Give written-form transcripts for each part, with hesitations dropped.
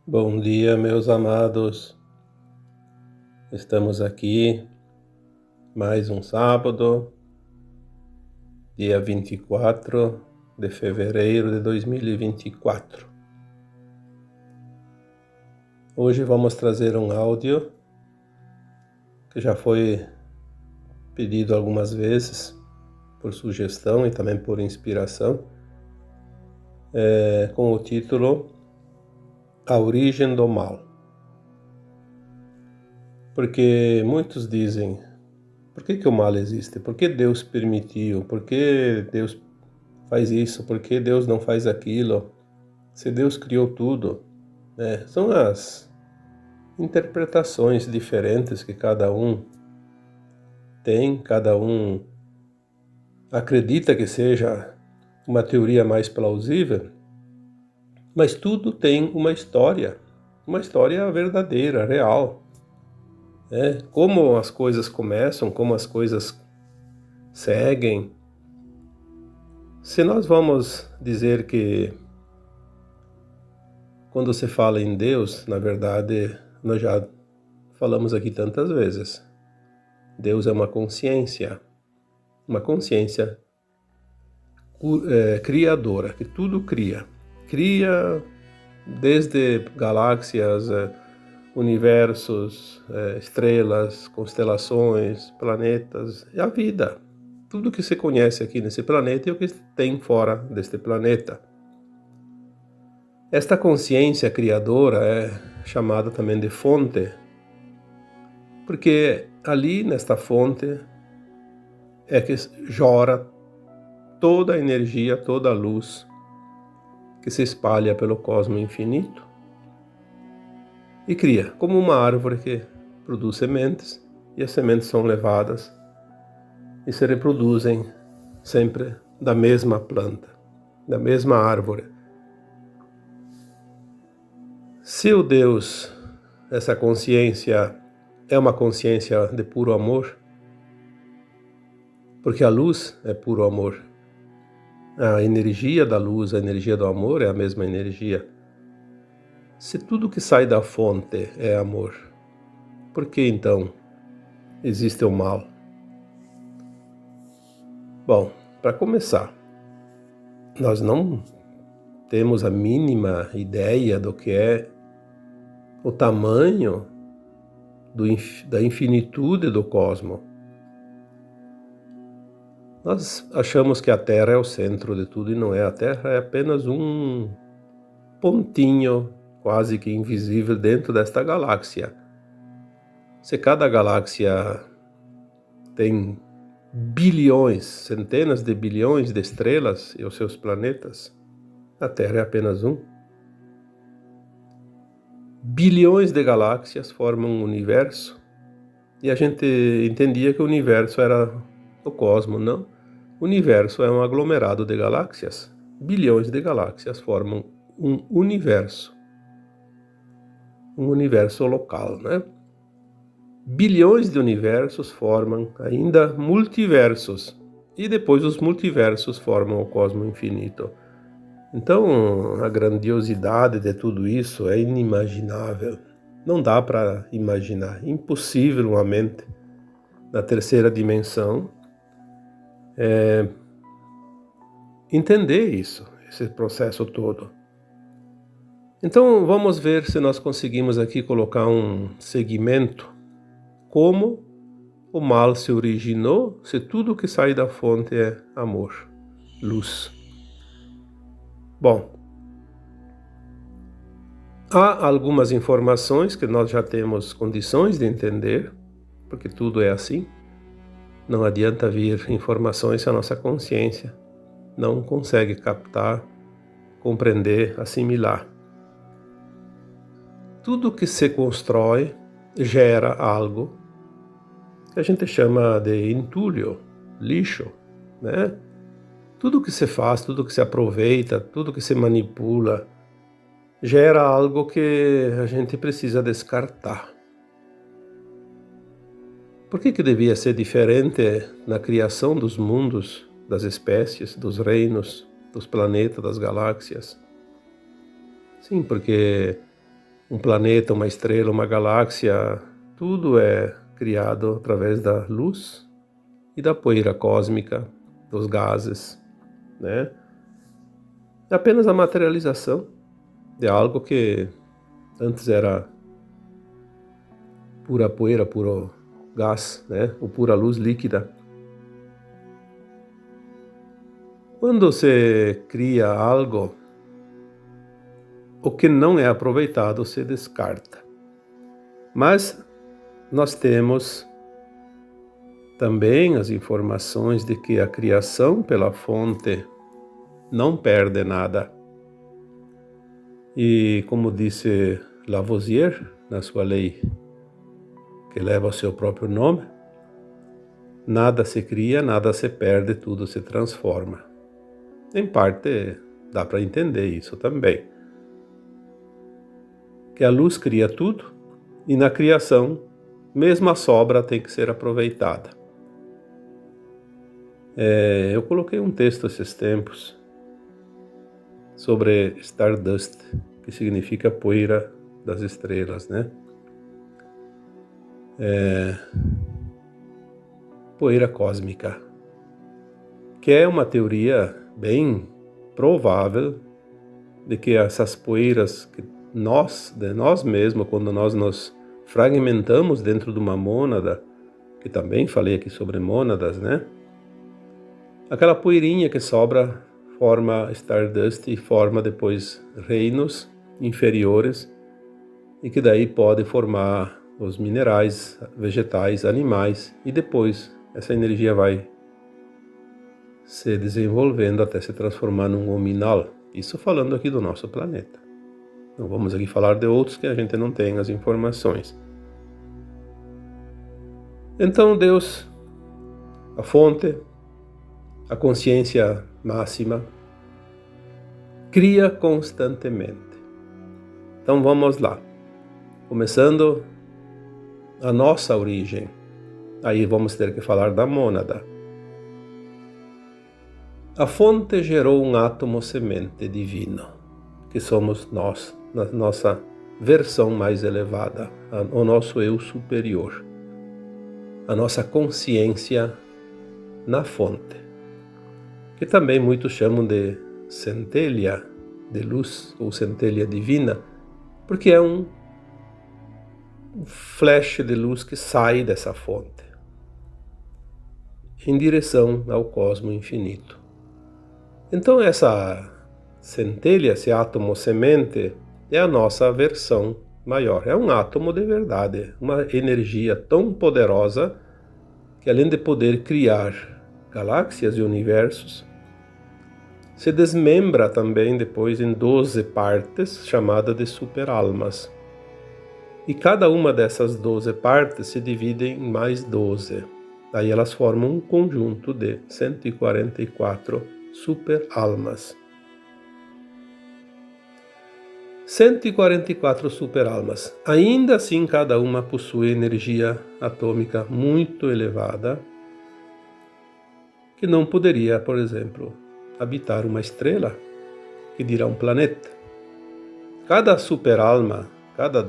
Bom dia, meus amados. Estamos aqui mais um sábado, dia 24 de fevereiro de 2024. Hoje vamos trazer um áudio que já foi pedido algumas vezes por sugestão e também por inspiração, com o título A Origem do Mal. Porque muitos dizem: por que o mal existe? Por que Deus permitiu? Por que Deus faz isso? Por que Deus não faz aquilo? Se Deus criou tudo, né? São as interpretações diferentes que cada um tem, cada um acredita que seja uma teoria mais plausível, mas tudo tem uma história verdadeira, real. Como as coisas começam, como as coisas seguem. Se nós vamos dizer que quando se fala em Deus, na verdade, nós já falamos aqui tantas vezes, Deus é uma consciência criadora, que tudo cria desde galáxias, universos, estrelas, constelações, planetas e a vida. Tudo que se conhece aqui nesse planeta e o que tem fora deste planeta. Esta consciência criadora é chamada também de fonte, porque ali nesta fonte é que jora toda a energia, toda a luz que se espalha pelo cosmos infinito e cria, como uma árvore que produz sementes, e as sementes são levadas e se reproduzem sempre da mesma planta, da mesma árvore. Se o Deus, essa consciência, é uma consciência de puro amor, porque a luz é puro amor, a energia da luz, a energia do amor é a mesma energia. Se tudo que sai da fonte é amor, por que então existe o mal? Bom, para começar, nós não temos a mínima ideia do que é o tamanho da infinitude do cosmos. Nós achamos que a Terra é o centro de tudo e não é. A Terra é apenas um pontinho quase que invisível dentro desta galáxia. Se cada galáxia tem bilhões, centenas de bilhões de estrelas e os seus planetas, a Terra é apenas um. Bilhões de galáxias formam um universo e a gente entendia que o universo era o cosmos, não. O universo é um aglomerado de galáxias. Bilhões de galáxias formam um universo local, né? Bilhões de universos formam ainda multiversos e depois os multiversos formam o cosmos infinito. Então, a grandiosidade de tudo isso é inimaginável. Não dá para imaginar. Impossível uma mente na terceira dimensão entender isso, esse processo todo. Então, vamos ver se nós conseguimos aqui colocar um segmento. Como o mal se originou, se tudo que sai da fonte é amor, luz. Bom, há algumas informações que nós já temos condições de entender, porque tudo é assim. Não adianta vir informações se a nossa consciência não consegue captar, compreender, assimilar. Tudo que se constrói gera algo que a gente chama de entulho, lixo, né? Tudo que se faz, tudo que se aproveita, tudo que se manipula, gera algo que a gente precisa descartar. Por que devia ser diferente na criação dos mundos, das espécies, dos reinos, dos planetas, das galáxias? Sim, porque um planeta, uma estrela, uma galáxia, tudo é criado através da luz e da poeira cósmica, dos gases, né? É apenas a materialização de algo que antes era pura poeira, puro gás, né? Ou pura luz líquida. Quando você cria algo, o que não é aproveitado se descarta. Mas nós temos também as informações de que a criação pela fonte não perde nada. E como disse Lavoisier na sua lei, que leva o seu próprio nome, nada se cria, nada se perde, tudo se transforma. Em parte dá para entender isso também. Que a luz cria tudo e na criação, mesmo a sobra tem que ser aproveitada. Eu coloquei um texto esses tempos sobre Stardust, que significa poeira das estrelas, né? Poeira cósmica, que é uma teoria bem provável de que essas poeiras que de nós mesmos, quando nós nos fragmentamos dentro de uma mônada, que também falei aqui sobre mônadas, né? Aquela poeirinha que sobra forma Stardust e forma depois reinos inferiores e que daí pode formar os minerais, vegetais, animais e depois essa energia vai se desenvolvendo até se transformar num hominal. Isso falando aqui do nosso planeta. Não vamos aqui falar de outros que a gente não tem as informações. Então Deus, a fonte, a consciência máxima, cria constantemente. Então vamos lá. Começando a nossa origem. Aí vamos ter que falar da mônada. A fonte gerou um átomo semente divino, que somos nós, na nossa versão mais elevada, o nosso eu superior, a nossa consciência na fonte, que também muitos chamam de centelha de luz ou centelha divina, porque é um flash de luz que sai dessa fonte em direção ao cosmo infinito. Então essa centelha, esse átomo semente, é a nossa versão maior. É um átomo de verdade, uma energia tão poderosa que além de poder criar galáxias e universos, se desmembra também depois em 12 partes, chamada de superalmas. E cada uma dessas 12 partes se divide em mais 12. Daí elas formam um conjunto de 144 superalmas. 144 superalmas. Ainda assim, cada uma possui energia atômica muito elevada, que não poderia, por exemplo, habitar uma estrela, que dirá um planeta. Cada superalma, cada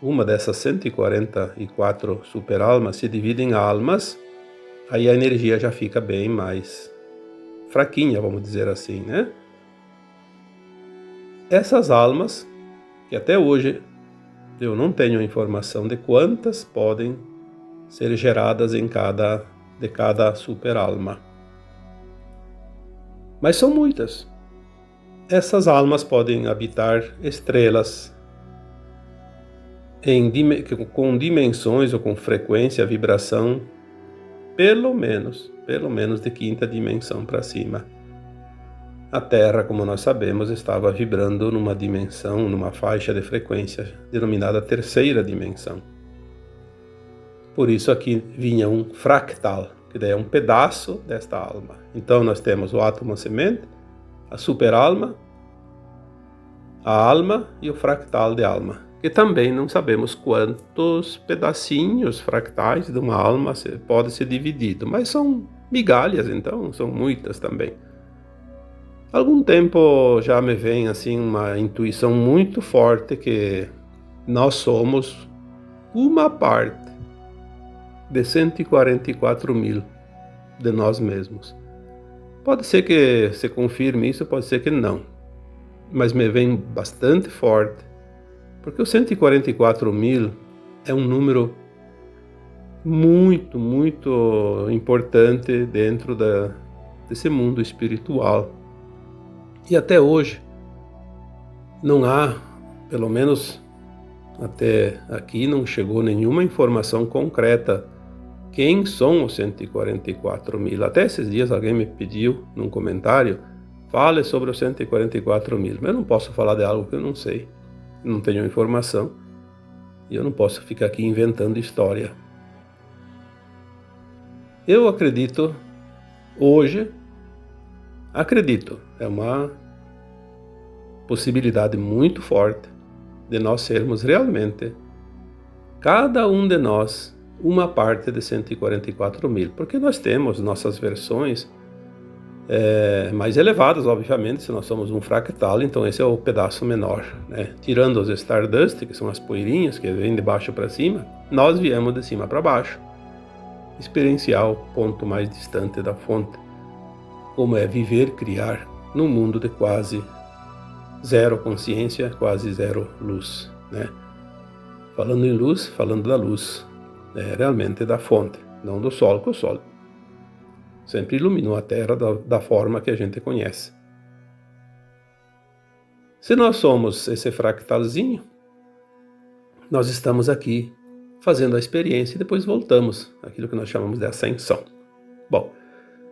uma dessas 144 superalmas se divide em almas, aí a energia já fica bem mais fraquinha, vamos dizer assim, né? Essas almas, que até hoje eu não tenho informação de quantas podem ser geradas de cada superalma, mas são muitas. Essas almas podem habitar estrelas com dimensões ou com frequência, vibração, pelo menos de quinta dimensão para cima. A Terra, como nós sabemos, estava vibrando numa dimensão, numa faixa de frequência denominada terceira dimensão. Por isso aqui vinha um fractal, que daí é um pedaço desta alma. Então nós temos o átomo semente, a superalma, a alma e o fractal de alma, que também não sabemos quantos pedacinhos fractais de uma alma pode ser dividido, mas são migalhas, então são muitas também. Há algum tempo já me vem assim uma intuição muito forte que Nós somos uma parte de 144 mil de nós mesmos. Pode ser que se confirme isso, pode ser que não. Mas me vem bastante forte, porque os 144 mil é um número muito, muito importante dentro desse mundo espiritual. E até hoje não há, pelo menos até aqui, não chegou nenhuma informação concreta quem são os 144 mil. Até esses dias alguém me pediu num comentário, fale sobre os 144 mil. Mas eu não posso falar de algo que eu não sei, não tenho informação, e eu não posso ficar aqui inventando história. Eu acredito, hoje, é uma possibilidade muito forte de nós sermos realmente, cada um de nós, uma parte de 144 mil, porque nós temos nossas versões mais elevadas, obviamente, se nós somos um fractal, então esse é o pedaço menor, né? Tirando os Stardust, que são as poeirinhas que vêm de baixo para cima, nós viemos de cima para baixo, experienciar o ponto mais distante da fonte, como é viver, criar num mundo de quase zero consciência, quase zero luz, né? Falando em luz, falando da luz, realmente da fonte, não do Sol, que o Sol sempre iluminou a Terra da forma que a gente conhece. Se nós somos esse fractalzinho, nós estamos aqui fazendo a experiência e depois voltamos, aquilo que nós chamamos de ascensão. Bom,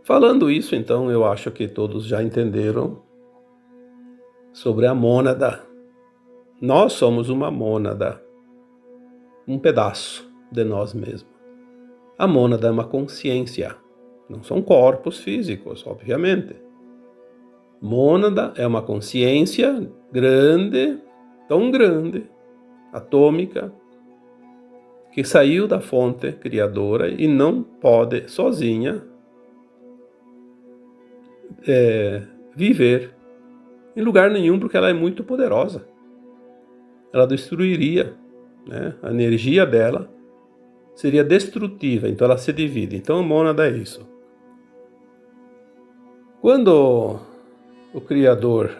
falando isso, então, eu acho que todos já entenderam sobre a mônada. Nós somos uma mônada, um pedaço de nós mesmos. A mônada é uma consciência, não são corpos físicos, obviamente. Mônada é uma consciência grande, tão grande, atômica, que saiu da fonte criadora e não pode sozinha viver em lugar nenhum, porque ela é muito poderosa. Ela destruiria, né? A energia dela seria destrutiva, então ela se divide. Então a mônada é isso. Quando o Criador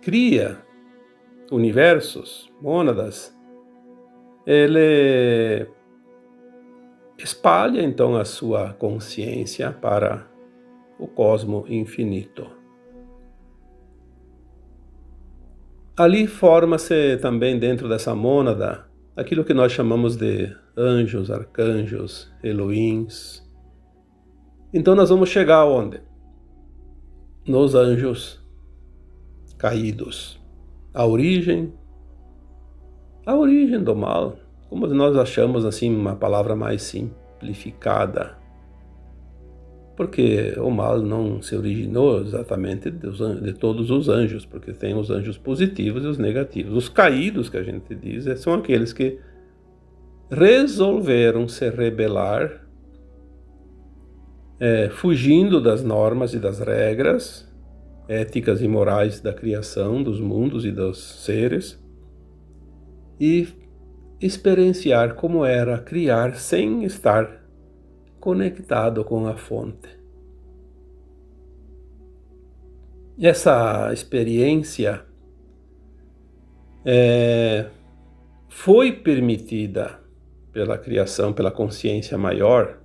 cria universos, mônadas, ele espalha então a sua consciência para o cosmo infinito. Ali forma-se também dentro dessa mônada aquilo que nós chamamos de anjos, arcanjos, Elohims. Então nós vamos chegar aonde? Nos anjos caídos. A origem do mal, como nós achamos assim uma palavra mais simplificada, porque o mal não se originou exatamente de todos os anjos, porque tem os anjos positivos e os negativos. Os caídos, que a gente diz, são aqueles que resolveram se rebelar, fugindo das normas e das regras éticas e morais da criação, dos mundos e dos seres, e experienciar como era criar sem estar conectado com a fonte. Essa experiência foi permitida pela criação, pela consciência maior.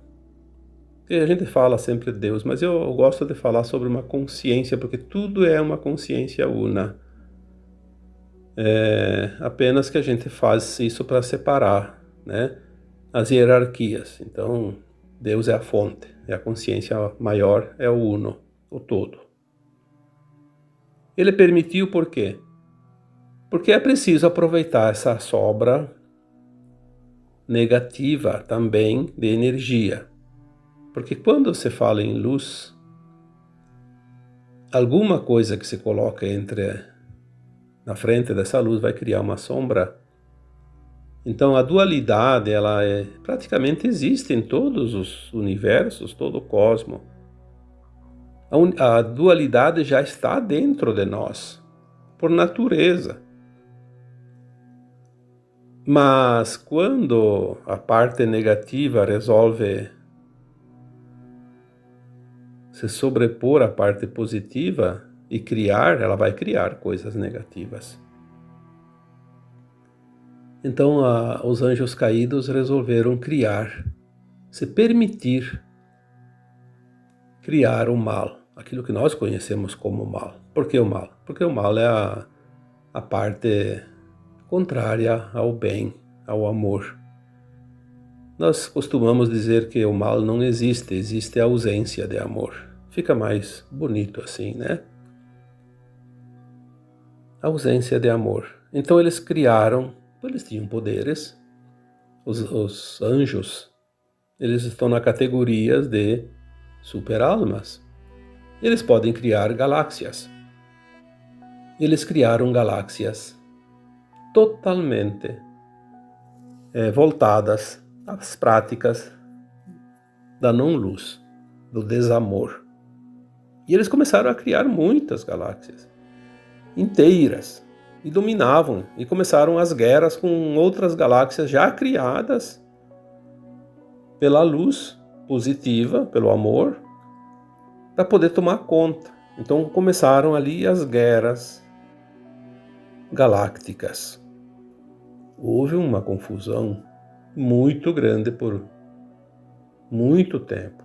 E a gente fala sempre de Deus, mas eu gosto de falar sobre uma consciência, porque tudo é uma consciência una. Apenas que a gente faz isso para separar, né, as hierarquias. Então, Deus é a fonte, é a consciência maior, é o uno, o todo. Ele permitiu por quê? Porque é preciso aproveitar essa sobra negativa também de energia. Porque quando se fala em luz, alguma coisa que se coloca na frente dessa luz vai criar uma sombra. Então a dualidade, ela praticamente existe em todos os universos, todo o cosmos. A dualidade já está dentro de nós, por natureza. Mas quando a parte negativa resolve se sobrepor à parte positiva e criar, ela vai criar coisas negativas. Então os anjos caídos resolveram criar, se permitir criar o mal, aquilo que nós conhecemos como mal. Por que o mal? Porque o mal é a parte contrária ao bem, ao amor. Nós costumamos dizer que o mal não existe, existe a ausência de amor. Fica mais bonito assim, né? A ausência de amor. Então eles criaram, eles tinham poderes, os anjos, eles estão na categoria de super-almas. Eles podem criar galáxias. Eles criaram galáxias totalmente voltadas às práticas da não-luz, do desamor. E eles começaram a criar muitas galáxias inteiras e dominavam, e começaram as guerras com outras galáxias já criadas pela luz positiva, pelo amor, para poder tomar conta. Então começaram ali as guerras galácticas. Houve uma confusão muito grande por muito tempo.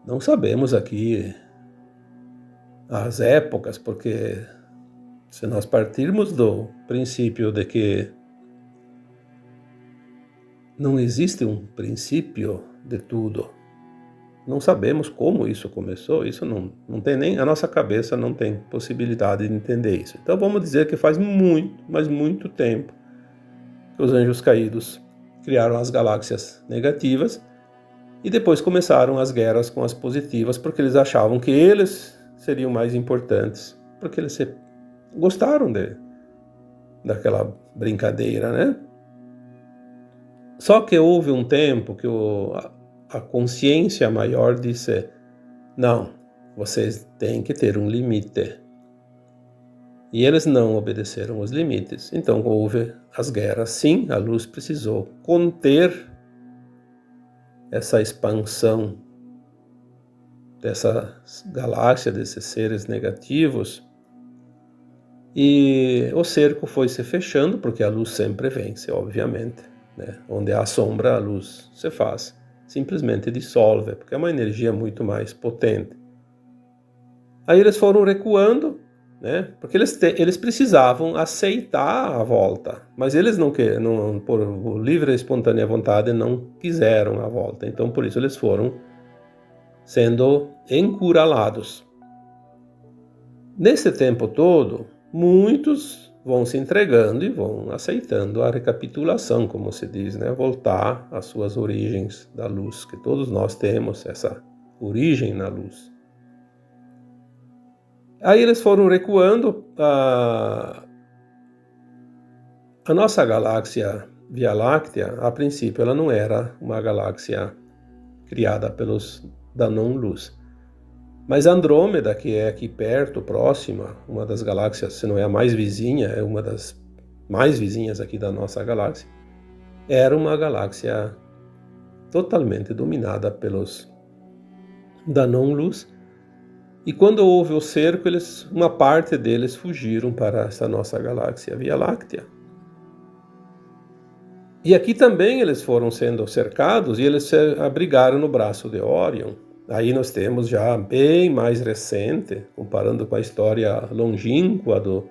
Não sabemos aqui as épocas, porque se nós partirmos do princípio de que não existe um princípio de tudo, não sabemos como isso começou, isso não tem nem, a nossa cabeça não tem possibilidade de entender isso. Então vamos dizer que faz muito, mas muito tempo que os anjos caídos criaram as galáxias negativas e depois começaram as guerras com as positivas, porque eles achavam que eles seriam mais importantes, porque eles gostaram daquela brincadeira, né? Só que houve um tempo que a consciência maior disse: não, vocês têm que ter um limite. E eles não obedeceram os limites. Então houve as guerras. Sim, a luz precisou conter essa expansão dessa galáxia, desses seres negativos. E o cerco foi se fechando, porque a luz sempre vence, obviamente, né? Onde há sombra, a luz se faz. Simplesmente dissolve, porque é uma energia muito mais potente. Aí eles foram recuando, né? Porque eles precisavam aceitar a volta, mas eles não, por livre e espontânea vontade, não quiseram a volta. Então, por isso, eles foram sendo encurralados. Nesse tempo todo, muitos vão se entregando e vão aceitando a recapitulação, como se diz, né? Voltar às suas origens da luz, que todos nós temos essa origem na luz. Aí eles foram recuando. A nossa galáxia Via Láctea, a princípio, ela não era uma galáxia criada pelos da não-luz. Mas Andrômeda, que é aqui perto, próxima, uma das galáxias, se não é a mais vizinha, é uma das mais vizinhas aqui da nossa galáxia, era uma galáxia totalmente dominada pelos da não-luz. E quando houve o cerco, uma parte deles fugiram para essa nossa galáxia Via Láctea. E aqui também eles foram sendo cercados e eles se abrigaram no braço de Órion. Aí nós temos já bem mais recente, comparando com a história longínqua do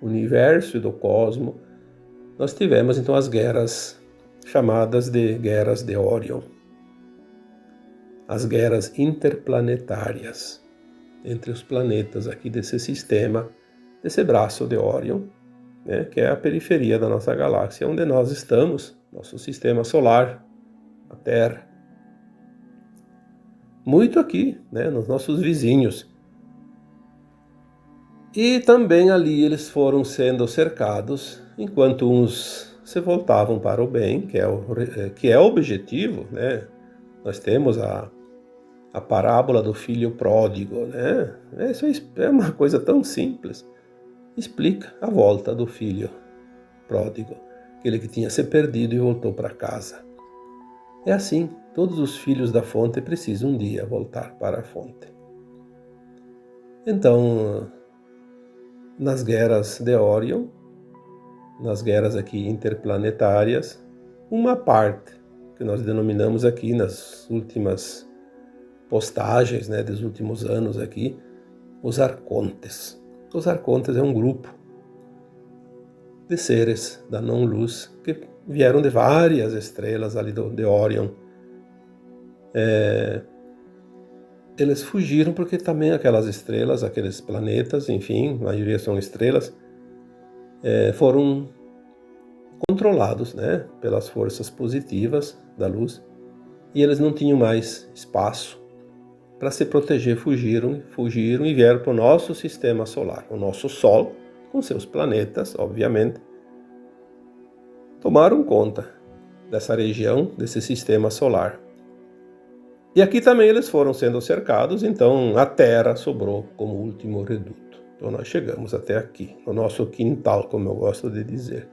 universo e do cosmos, nós tivemos então as guerras chamadas de guerras de Órion. As guerras interplanetárias entre os planetas aqui desse sistema, desse braço de Órion, né, que é a periferia da nossa galáxia, onde nós estamos, nosso sistema solar, a Terra. Muito aqui, né, nos nossos vizinhos. E também ali eles foram sendo cercados, enquanto uns se voltavam para o bem, que é o objetivo, né? Nós temos a parábola do filho pródigo, né? Isso é uma coisa tão simples. Explica a volta do filho pródigo. aquele que tinha se perdido e voltou para casa. É assim, todos os filhos da fonte precisam um dia voltar para a fonte. Então, nas guerras de Orion, nas guerras aqui interplanetárias, uma parte que nós denominamos aqui nas últimas postagens, dos últimos anos aqui, os arcontes. Os arcontes é um grupo de seres da não-luz que vieram de várias estrelas ali de Orion. Eles fugiram porque também aquelas estrelas, aqueles planetas, enfim, a maioria são estrelas, foram controlados, pelas forças positivas da luz, e eles não tinham mais espaço para se proteger, fugiram e vieram para o nosso sistema solar, o nosso Sol, com seus planetas, obviamente, tomaram conta dessa região, desse sistema solar. E aqui também eles foram sendo cercados, então a Terra sobrou como último reduto. Então nós chegamos até aqui, no nosso quintal, como eu gosto de dizer.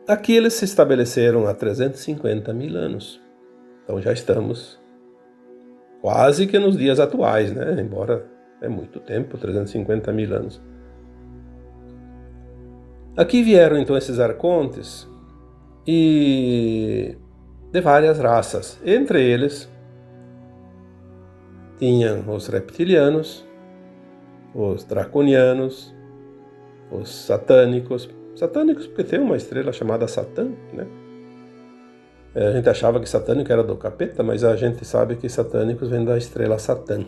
Aqui eles se estabeleceram há 350 mil anos. Então já estamos quase que nos dias atuais, embora é muito tempo, 350 mil anos. Aqui vieram então esses arcontes e de várias raças. Entre eles tinham os reptilianos, os draconianos, os satânicos. Satânicos porque tem uma estrela chamada Satã, A gente achava que satânico era do capeta, mas a gente sabe que satânicos vem da estrela Satã,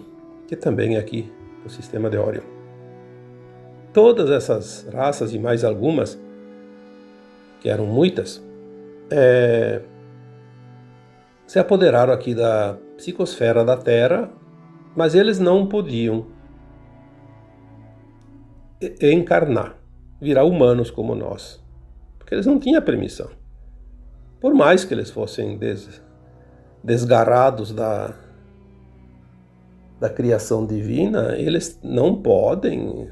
que também é aqui do sistema de Orion. Todas essas raças e mais algumas, que eram muitas, se apoderaram aqui da psicosfera da Terra, mas eles não podiam encarnar, virar humanos como nós, porque eles não tinham permissão. Por mais que eles fossem desgarrados da criação divina, eles não podem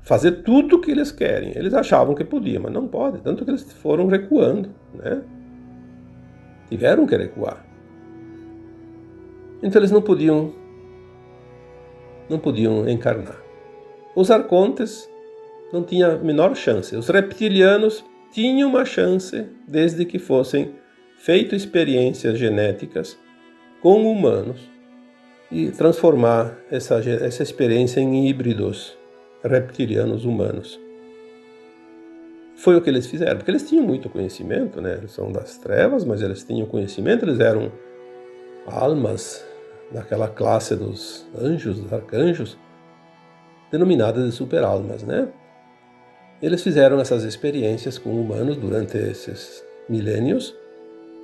fazer tudo o que eles querem. Eles achavam que podiam, mas não podem, tanto que eles foram recuando, Tiveram que recuar. Então eles não podiam encarnar. Os arcontes não tinham a menor chance. Os reptilianos tinham uma chance desde que fossem feitas experiências genéticas com humanos e transformar essa experiência em híbridos reptilianos humanos. Foi o que eles fizeram, porque eles tinham muito conhecimento, Eles são das trevas, mas eles tinham conhecimento, eles eram almas daquela classe dos anjos, dos arcanjos, denominadas de super-almas, Eles fizeram essas experiências com humanos durante esses milênios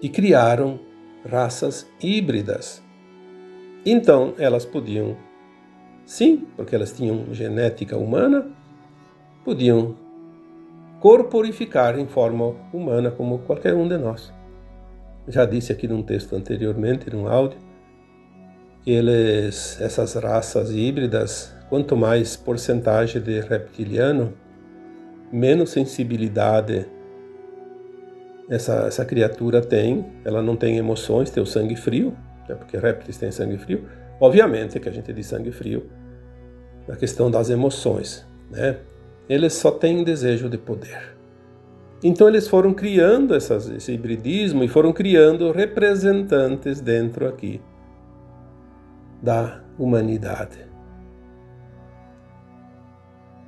e criaram raças híbridas. Então, elas podiam, sim, porque elas tinham genética humana, podiam corporificar em forma humana como qualquer um de nós. Já disse aqui num texto anteriormente, num áudio, que essas raças híbridas, quanto mais porcentagem de reptiliano, menos sensibilidade essa criatura tem. Ela não tem emoções, tem o sangue frio, porque répteis têm sangue frio. Obviamente que a gente diz sangue frio na questão das emoções, Eles só têm desejo de poder. Então eles foram criando esse hibridismo e foram criando representantes dentro aqui da humanidade.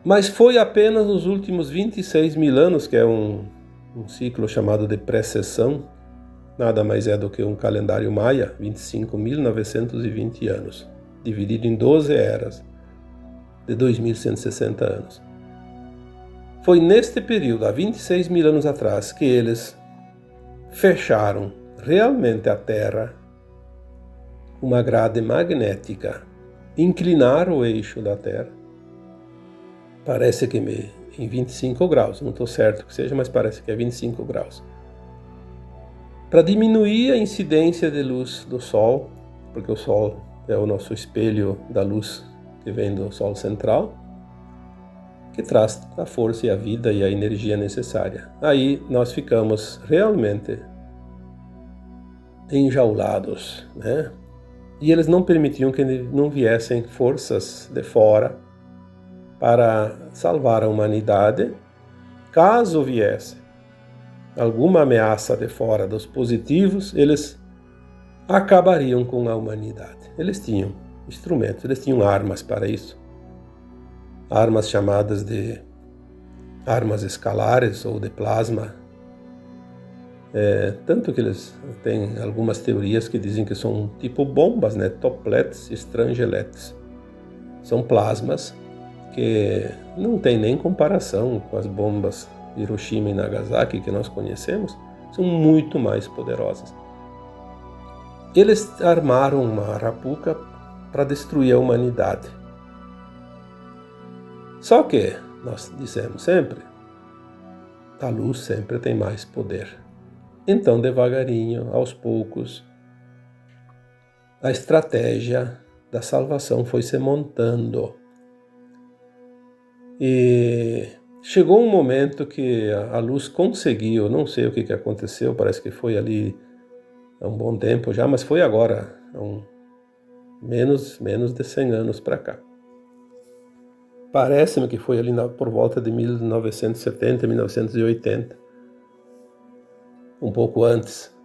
Mas foi apenas nos últimos 26 mil anos, que é um ciclo chamado de precessão, nada mais é do que um calendário maia, 25.920 anos, dividido em 12 eras de 2.160 anos. Foi neste período, há 26 mil anos atrás, que eles fecharam realmente a Terra, uma grade magnética, inclinaram o eixo da Terra. Parece que em 25 graus, não estou certo que seja, mas parece que é 25 graus. Para diminuir a incidência de luz do Sol, porque o Sol é o nosso espelho da luz que vem do Sol central, que traz a força e a vida e a energia necessária. Aí nós ficamos realmente enjaulados, né? E eles não permitiam que não viessem forças de fora para salvar a humanidade. Caso viesse alguma ameaça de fora dos positivos, eles acabariam com a humanidade. Eles tinham instrumentos, eles tinham armas para isso. Armas chamadas de armas escalares ou de plasma. Tanto que eles têm algumas teorias que dizem que são tipo bombas, né? Toplets, estrangeletes. São plasmas que não tem nem comparação com as bombas de Hiroshima e Nagasaki que nós conhecemos, são muito mais poderosas. Eles armaram uma arapuca para destruir a humanidade. Só que, nós dissemos sempre, a luz sempre tem mais poder. Então, devagarinho, aos poucos, a estratégia da salvação foi se montando. E chegou um momento que a luz conseguiu, não sei o que aconteceu, parece que foi ali há um bom tempo já, mas foi agora, menos de 100 anos para cá. Parece-me que foi ali por volta de 1970, 1980, um pouco antes,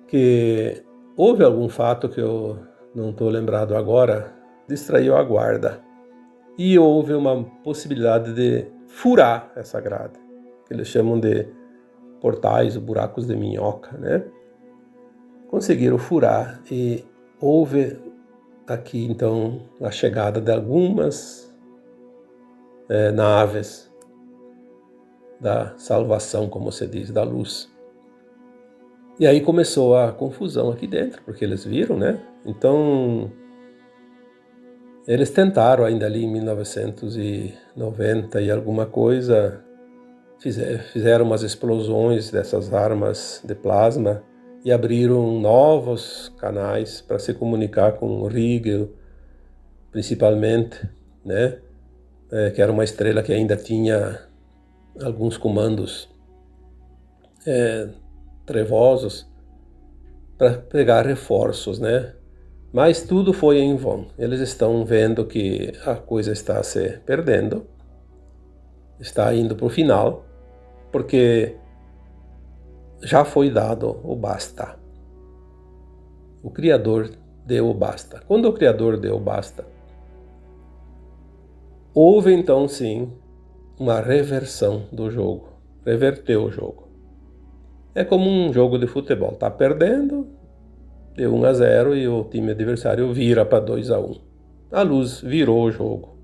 que houve algum fato que eu não estou lembrado agora, distraiu a guarda. E houve uma possibilidade de furar essa grade, que eles chamam de portais ou buracos de minhoca, né? Conseguiram furar e houve aqui então a chegada de algumas naves da salvação, como se diz, da luz. E aí começou a confusão aqui dentro, porque eles viram, né? Então eles tentaram ainda ali em 1990 e alguma coisa, fizeram umas explosões dessas armas de plasma e abriram novos canais para se comunicar com o Rigel, principalmente, né? Que era uma estrela que ainda tinha alguns comandos trevosos para pegar reforços, né? Mas tudo foi em vão. Eles estão vendo que a coisa está se perdendo, está indo para o final, porque já foi dado o basta. O Criador deu o basta. Quando o Criador deu o basta, houve então sim uma reversão do jogo, reverteu o jogo. É como um jogo de futebol, está perdendo, deu 1-0 e o time adversário vira para 2-1. A luz virou o jogo.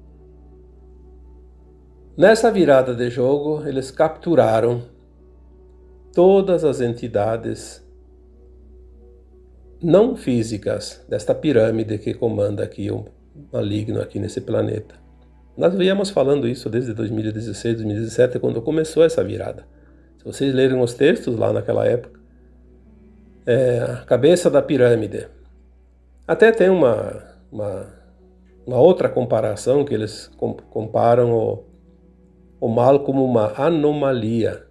Nessa virada de jogo, eles capturaram todas as entidades não físicas desta pirâmide que comanda aqui o maligno aqui nesse planeta. Nós viemos falando isso desde 2016, 2017, quando começou essa virada. Se vocês lerem os textos lá naquela época, a cabeça da pirâmide. Até tem uma outra comparação que eles comparam o mal como uma anomalia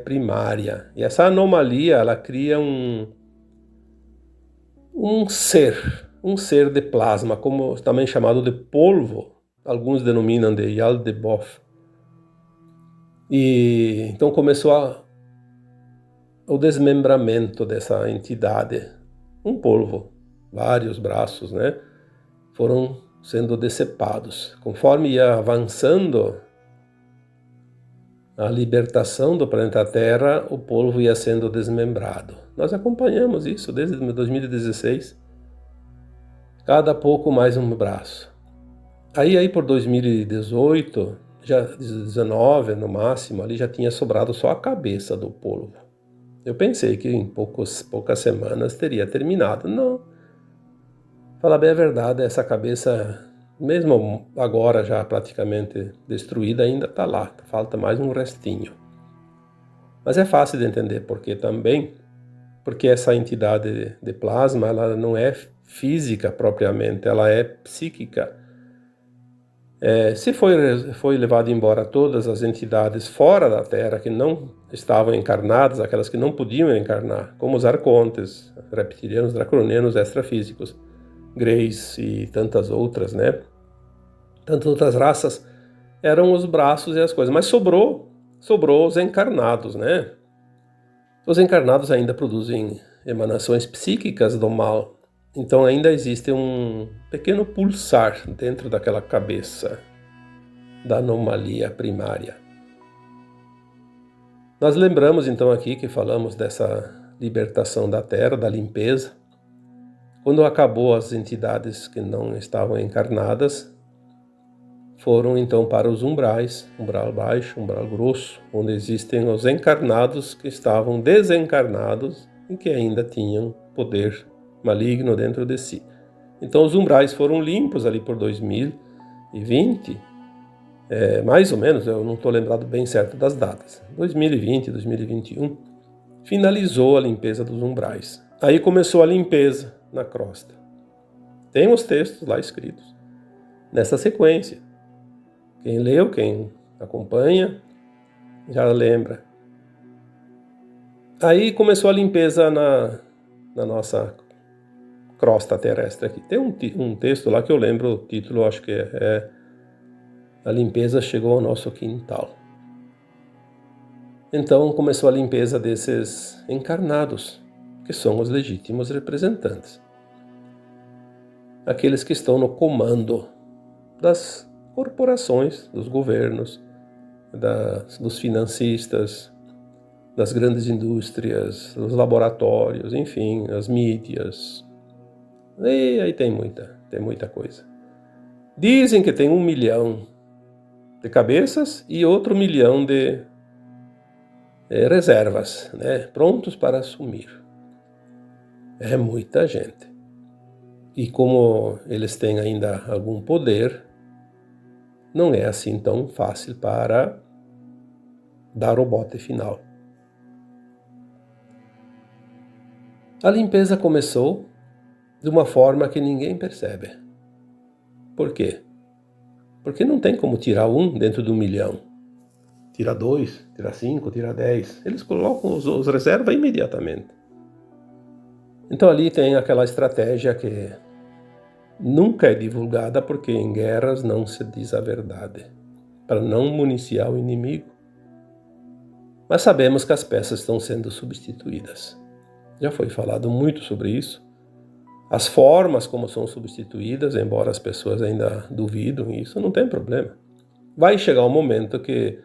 primária. E essa anomalia, ela cria um ser de plasma, como também chamado de polvo, alguns denominam de Yaldabaoth. E então começou o desmembramento dessa entidade, um polvo, vários braços, né, foram sendo decepados. Conforme ia avançando a libertação do planeta Terra, o polvo ia sendo desmembrado. Nós acompanhamos isso desde 2016, cada pouco mais um braço. Aí por 2018, já 19 no máximo, ali já tinha sobrado só a cabeça do polvo. Eu pensei que em poucas semanas teria terminado. Não. Falar bem a verdade, essa cabeça, mesmo agora já praticamente destruída, ainda está lá. Falta mais um restinho. Mas é fácil de entender porque também, porque essa entidade de plasma, ela não é física propriamente, ela é psíquica. Se foi levado embora todas as entidades fora da Terra que não estavam encarnadas, aquelas que não podiam encarnar, como os arcontes, reptilianos, draconianos, extrafísicos, greys e tantas outras, né? Tantas outras raças, eram os braços e as coisas, mas sobrou os encarnados, né? Os encarnados ainda produzem emanações psíquicas do mal, então ainda existe um pequeno pulsar dentro daquela cabeça da anomalia primária. Nós lembramos então aqui que falamos dessa libertação da Terra, da limpeza. Quando acabou as entidades que não estavam encarnadas, foram então para os umbrais, umbral baixo, umbral grosso, onde existem os encarnados que estavam desencarnados e que ainda tinham poder maligno dentro de si. Então os umbrais foram limpos ali por 2020, mais ou menos, eu não estou lembrado bem certo das datas, 2020, 2021, finalizou a limpeza dos umbrais. Aí começou a limpeza na crosta. Tem os textos lá escritos nessa sequência. Quem leu, quem acompanha, já lembra. Aí começou a limpeza na nossa crosta terrestre aqui. Tem um texto lá que eu lembro o título, acho que é A Limpeza Chegou ao Nosso Quintal. Então começou a limpeza desses encarnados, que são os legítimos representantes. Aqueles que estão no comando das corporações, dos governos, dos financistas, das grandes indústrias, dos laboratórios, enfim, as mídias. E aí tem muita coisa. Dizem que tem 1 milhão de cabeças e outro 1 milhão de reservas, né, prontos para assumir. É muita gente. E como eles têm ainda algum poder, não é assim tão fácil para dar o bote final. A limpeza começou de uma forma que ninguém percebe. Por quê? Porque não tem como tirar 1 dentro de 1 milhão. Tira 2, tira 5, tira 10. Eles colocam os reservas imediatamente. Então ali tem aquela estratégia que nunca é divulgada, porque em guerras não se diz a verdade, para não municiar o inimigo. Mas sabemos que as peças estão sendo substituídas. Já foi falado muito sobre isso. As formas como são substituídas, embora as pessoas ainda duvidem, isso não tem problema. Vai chegar um momento que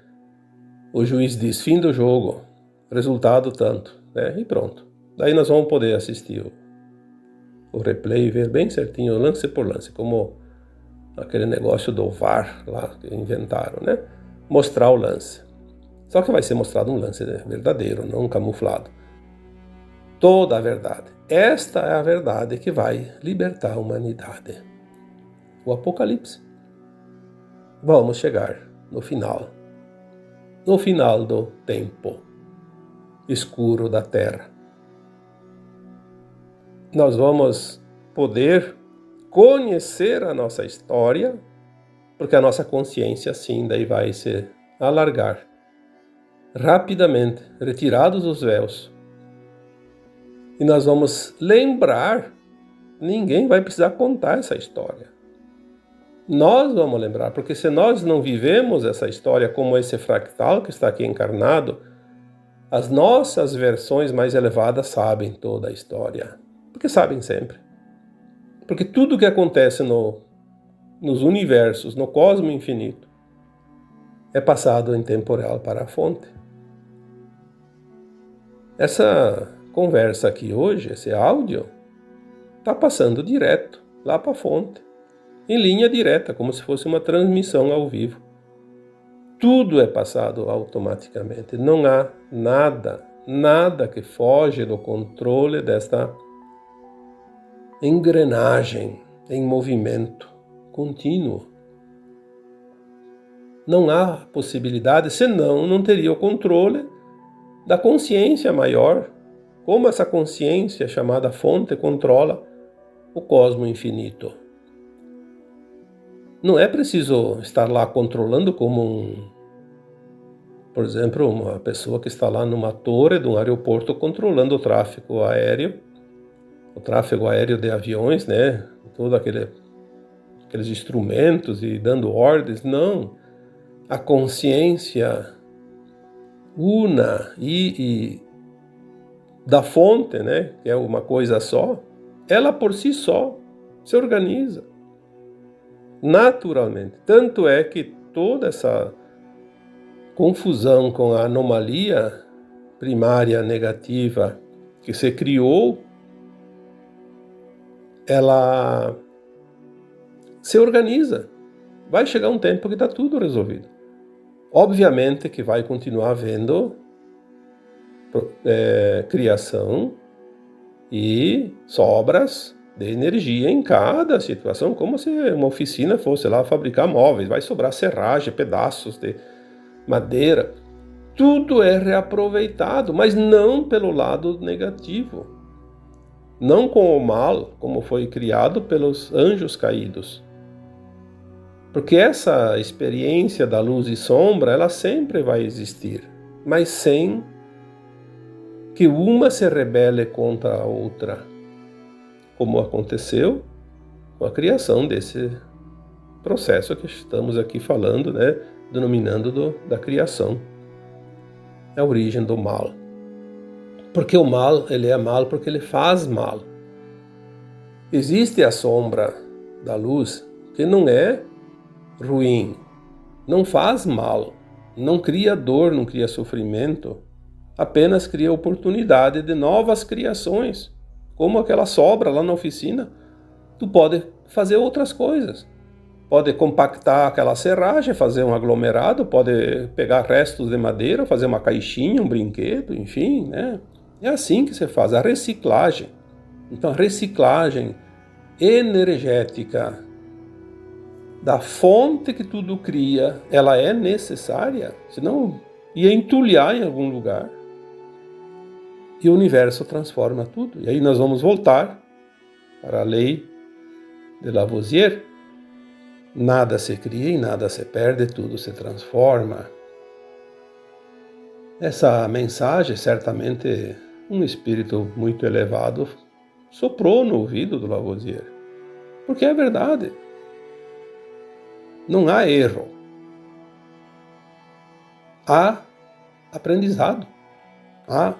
o juiz diz fim do jogo, resultado tanto, né? E pronto. Daí nós vamos poder assistir o replay e ver bem certinho, lance por lance, como aquele negócio do VAR lá que inventaram, né? Mostrar o lance. Só que vai ser mostrado um lance verdadeiro, não camuflado. Toda a verdade. Esta é a verdade que vai libertar a humanidade. O Apocalipse. Vamos chegar no final. No final do tempo escuro da Terra. Nós vamos poder conhecer a nossa história, porque a nossa consciência sim daí vai se alargar rapidamente, retirados os véus. E nós vamos lembrar, ninguém vai precisar contar essa história. Nós vamos lembrar, porque se nós não vivemos essa história como esse fractal que está aqui encarnado, as nossas versões mais elevadas sabem toda a história. Porque sabem sempre. Porque tudo que acontece nos universos, no cosmo infinito, é passado em tempo real para a fonte. Essa conversa aqui hoje, esse áudio, está passando direto lá para a fonte, em linha direta, como se fosse uma transmissão ao vivo. Tudo é passado automaticamente. Não há nada que foge do controle desta engrenagem em movimento contínuo. Não há possibilidade, senão não teria o controle da consciência maior. Como essa consciência chamada fonte controla o cosmo infinito. Não é preciso estar lá controlando por exemplo, uma pessoa que está lá numa torre de um aeroporto controlando o tráfego aéreo de aviões, né? Todo aqueles instrumentos e dando ordens. Não. A consciência una e da fonte, né? Que é uma coisa só, ela por si só se organiza naturalmente. Tanto é que toda essa confusão com a anomalia primária negativa que se criou, ela se organiza. Vai chegar um tempo que está tudo resolvido. Obviamente que vai continuar havendo criação e sobras de energia em cada situação, como se uma oficina fosse lá fabricar móveis, vai sobrar serragem, pedaços de madeira, tudo é reaproveitado, mas não pelo lado negativo, não com o mal, como foi criado pelos anjos caídos. Porque essa experiência da luz e sombra, ela sempre vai existir, mas sem que uma se rebele contra a outra, como aconteceu com a criação desse processo que estamos aqui falando, né, denominando da criação, a origem do mal. Porque o mal, ele é mal porque ele faz mal. Existe a sombra da luz que não é ruim, não faz mal, não cria dor, não cria sofrimento, apenas cria oportunidade de novas criações, como aquela sobra lá na oficina. Tu pode fazer outras coisas, pode compactar aquela serragem, fazer um aglomerado, pode pegar restos de madeira, fazer uma caixinha, um brinquedo, enfim, né? É assim que se faz a reciclagem. Então a reciclagem energética da fonte que tudo cria, ela é necessária, senão ia entulhar em algum lugar. E o universo transforma tudo. E aí nós vamos voltar para a lei de Lavoisier. Nada se cria e nada se perde, tudo se transforma. Essa mensagem, certamente, um espírito muito elevado soprou no ouvido do Lavoisier. Porque é verdade. Não há erro. Há aprendizado. Há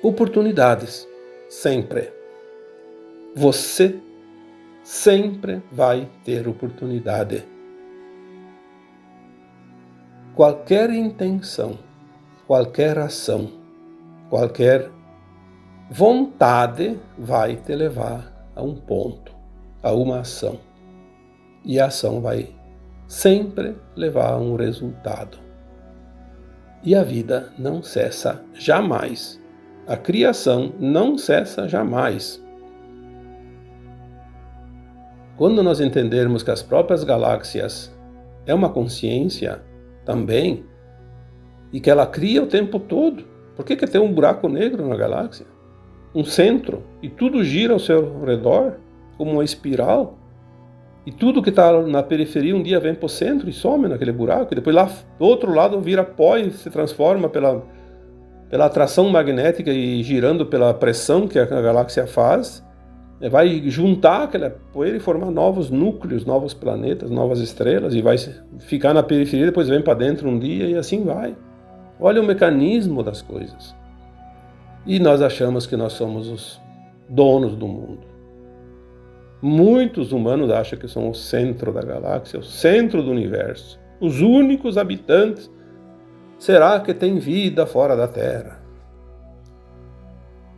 oportunidades. Sempre. Você sempre vai ter oportunidade. Qualquer intenção, qualquer ação, qualquer vontade vai te levar a um ponto, a uma ação. E a ação vai sempre levar a um resultado. E a vida não cessa jamais. A criação não cessa jamais. Quando nós entendermos que as próprias galáxias é uma consciência também, e que ela cria o tempo todo, por que tem um buraco negro na galáxia? Um centro, e tudo gira ao seu redor, como uma espiral, e tudo que está na periferia um dia vem para o centro e some naquele buraco, e depois lá do outro lado vira pó e se transforma pela atração magnética e girando pela pressão que a galáxia faz, vai juntar aquela poeira e formar novos núcleos, novos planetas, novas estrelas, e vai ficar na periferia, depois vem para dentro um dia e assim vai. Olha o mecanismo das coisas. E nós achamos que nós somos os donos do mundo. Muitos humanos acham que são o centro da galáxia, o centro do universo, os únicos habitantes. Será que tem vida fora da Terra?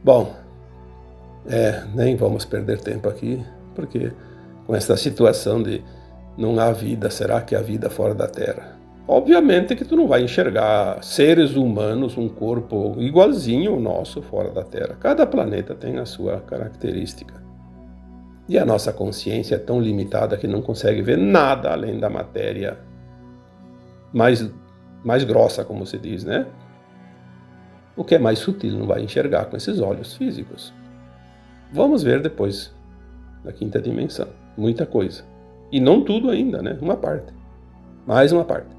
Bom, nem vamos perder tempo aqui, porque com essa situação de não há vida, será que há vida fora da Terra? Obviamente que tu não vai enxergar seres humanos, um corpo igualzinho ao nosso fora da Terra. Cada planeta tem a sua característica. E a nossa consciência é tão limitada que não consegue ver nada além da matéria mais grossa, como se diz, né? O que é mais sutil não vai enxergar com esses olhos físicos. Vamos ver depois, na quinta dimensão, muita coisa. E não tudo ainda, né? Uma parte. Mais uma parte.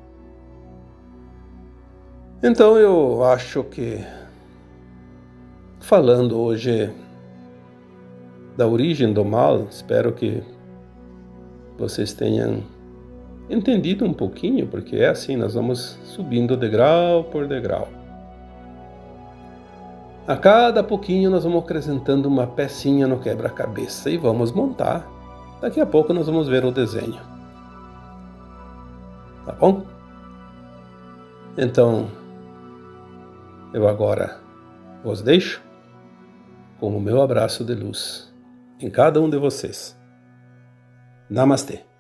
Então eu acho que, falando hoje da origem do mal, espero que vocês tenham entendido um pouquinho, porque é assim, nós vamos subindo degrau por degrau. A cada pouquinho nós vamos acrescentando uma pecinha no quebra-cabeça e vamos montar. Daqui a pouco nós vamos ver o desenho. Tá bom? Então, eu agora vos deixo com o meu abraço de luz em cada um de vocês. Namastê.